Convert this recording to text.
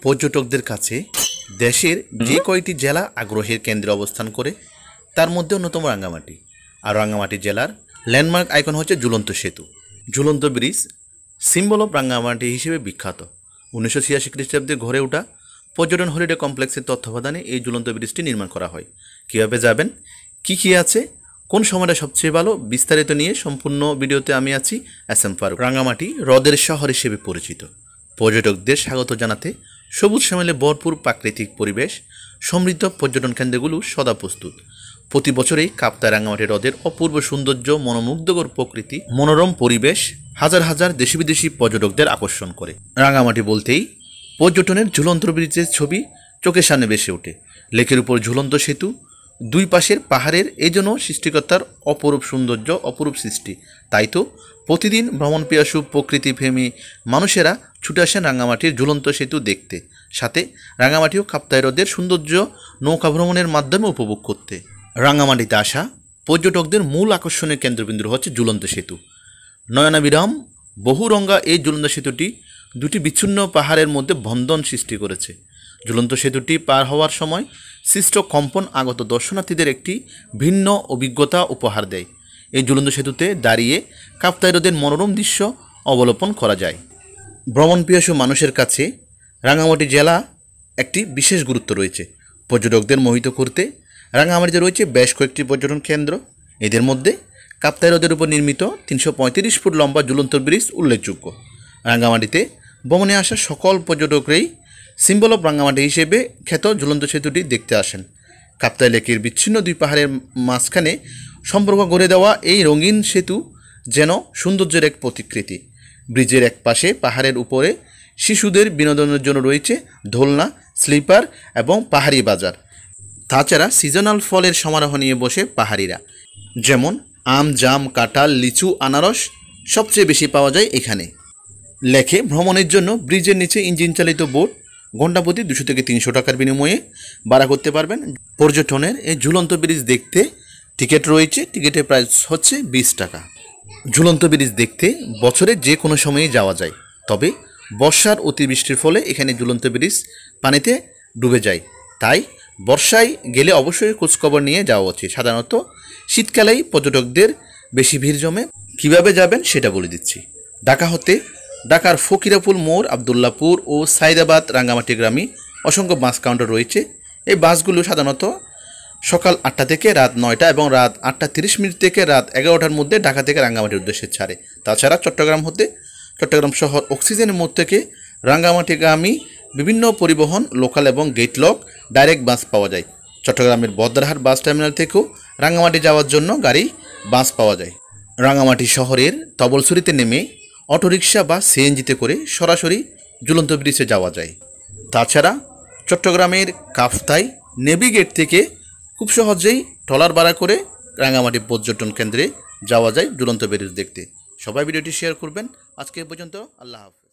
পর্যটকদের কাছে দেশের যে কয়টি জেলা আগ্রহের কেন্দ্রে অবস্থান করে তার মধ্যে অন্যতম রাঙ্গামাটি। আর রাঙ্গামাটি জেলার ল্যান্ডমার্ক আইকন হচ্ছে ঝুলন্ত সেতু। ঝুলন্ত ব্রিজ সিম্বল অফ রাঙ্গামাটি হিসেবে বিখ্যাত। 1986 খ্রিস্টাব্দে গড়ে ওঠা পর্যটন হলিডে কমপ্লেক্সের তত্ত্বাবধানে এই ঝুলন্ত ব্রিজটি নির্মাণ করা হয়। কীভাবে যাবেন, কী আছে, কোন সময়টা সবচেয়ে ভালো, বিস্তারিত নিয়ে সম্পূর্ণ ভিডিওতে আমি আছি SM ফারুক। রাঙ্গামাটি হ্রদের শহর হিসেবে পরিচিত। পর্যটকদের স্বাগত জানাতে সবুজ শ্যামলে ভরপুর প্রাকৃতিক পরিবেশ সমৃদ্ধ পর্যটন কেন্দ্রগুলো সদা প্রস্তুত। প্রতি বছরেই কাপ্তাই রাঙ্গামাটি হ্রদের অপূর্ব সৌন্দর্য, মনোমুগ্ধকর প্রকৃতি, মনোরম পরিবেশ হাজার হাজার দেশি বিদেশি পর্যটকদের আকর্ষণ করে। রাঙ্গামাটি বলতেই পর্যটনের ঝুলন্ত ব্রিজের ছবি চোখের সামনে ভেসে ওঠে। লেকের উপর ঝুলন্ত সেতু, দুই পাশের পাহাড়ের এই জন্য সৃষ্টিকর্তার অপরূপ সৌন্দর্য, অপরূপ সৃষ্টি। তাই তো প্রতিদিন ভ্রমণপিয়াসু প্রকৃতিপ্রেমী মানুষেরা ছুটে আসেন রাঙ্গামাটির ঝুলন্ত সেতু দেখতে, সাথে রাঙ্গামাটি ও কাপ্তাই হ্রদের সৌন্দর্য নৌকা ভ্রমণের মাধ্যমে উপভোগ করতে। রাঙ্গামাটিতে আসা পর্যটকদের মূল আকর্ষণের কেন্দ্রবিন্দু হচ্ছে ঝুলন্ত সেতু। নয়নাবিরাম বহুরঙ্গা এই ঝুলন্ত সেতুটি দুটি বিচ্ছিন্ন পাহাড়ের মধ্যে বন্ধন সৃষ্টি করেছে। ঝুলন্ত সেতুটি পার হওয়ার সময় সৃষ্ট কম্পন আগত দর্শনার্থীদের একটি ভিন্ন অভিজ্ঞতা উপহার দেয়। এই ঝুলন্ত সেতুতে দাঁড়িয়ে কাপ্তাই হ্রদের মনোরম দৃশ্য অবলোকন করা যায়। ভ্রমণপিয়াসু মানুষের কাছে রাঙ্গামাটি জেলা একটি বিশেষ গুরুত্ব রয়েছে। পর্যটকদের মোহিত করতে রাঙ্গামাটিতে রয়েছে বেশ কয়েকটি পর্যটন কেন্দ্র। এদের মধ্যে কাপ্তাই হ্রদের উপর নির্মিত 335 ফুট লম্বা ঝুলন্ত ব্রিজ উল্লেখযোগ্য। রাঙ্গামাটিতে ভ্রমণে আসা সকল পর্যটকরাই সিম্বল অফ রাঙ্গামাটি হিসেবে খ্যাত ঝুলন্ত সেতুটি দেখতে আসেন। কাপ্তাই লেকের বিচ্ছিন্ন দুই পাহাড়ের মাঝখানে সম্পর্ক গড়ে দেওয়া এই রঙিন সেতু যেন সৌন্দর্যের এক প্রতিকৃতি। ব্রিজের এক পাশে পাহাড়ের উপরে শিশুদের বিনোদনের জন্য রয়েছে দোলনা, স্লিপার এবং পাহাড়ি বাজার। তাছাড়া সিজনাল ফলের সমারোহ নিয়ে বসে পাহাড়িরা, যেমন আম, জাম, কাঁঠাল, লিচু, আনারস সবচেয়ে বেশি পাওয়া যায় এখানে। লেকে ভ্রমণের জন্য ব্রিজের নিচে ইঞ্জিন চালিত বোট ঘণ্টাপ্রতি 200 থেকে 300 টাকার বিনিময়ে ভাড়া করতে পারবেন। পর্যটনের এই ঝুলন্ত ব্রিজ দেখতে টিকিট রয়েছে, টিকিটের প্রাইস হচ্ছে 20 টাকা। ঝুলন্ত ব্রিজ দেখতে বছরের যে কোনো সময়ে যাওয়া যায়, তবে বর্ষার অতিবৃষ্টির ফলে এখানে ঝুলন্ত ব্রিজ পানিতে ডুবে যায়। তাই বর্ষায় গেলে অবশ্যই খোঁজখবর নিয়ে যাওয়া উচিত। সাধারণত শীতকালেই পর্যটকদের বেশি ভিড় জমে। কীভাবে যাবেন সেটা বলে দিচ্ছি। ঢাকা হতে ঢাকার ফকিরাপুল মোড়, আবদুল্লাপুর ও সাইদাবাদ রাঙ্গামাটি গ্রামে অসংখ্য বাস কাউন্টার রয়েছে। এই বাসগুলো সাধারণত সকাল 8টা থেকে রাত 9টা এবং রাত 8:30 থেকে রাত 11টার মধ্যে ঢাকা থেকে রাঙ্গামাটির উদ্দেশ্যে ছাড়ে। তাছাড়া চট্টগ্রাম হতে চট্টগ্রাম শহর অক্সিজেনের মোড় থেকে রাঙ্গামাটিগামী বিভিন্ন পরিবহন, লোকাল এবং গেটলক ডাইরেক্ট বাস পাওয়া যায়। চট্টগ্রামের বদ্রারহাট বাস টার্মিনাল থেকেও রাঙ্গামাটি যাওয়ার জন্য বাস পাওয়া যায়। রাঙ্গামাটি শহরের তবলছড়িতে নেমে অটোরিকশা বা সিএনজিতে করে সরাসরি ঝুলন্ত ব্রিজে যাওয়া যায়। তাছাড়া চট্টগ্রামের কাপ্তাই নেভিগেট থেকে খুব সহজেই ট্রলার ভাড়া করে রাঙ্গামাটি পর্যটন কেন্দ্রে যাওয়া যায় ঝুলন্ত ব্রিজ দেখতে। সবাই ভিডিওটি শেয়ার করবেন। আজকে পর্যন্ত, আল্লাহ হাফেজ।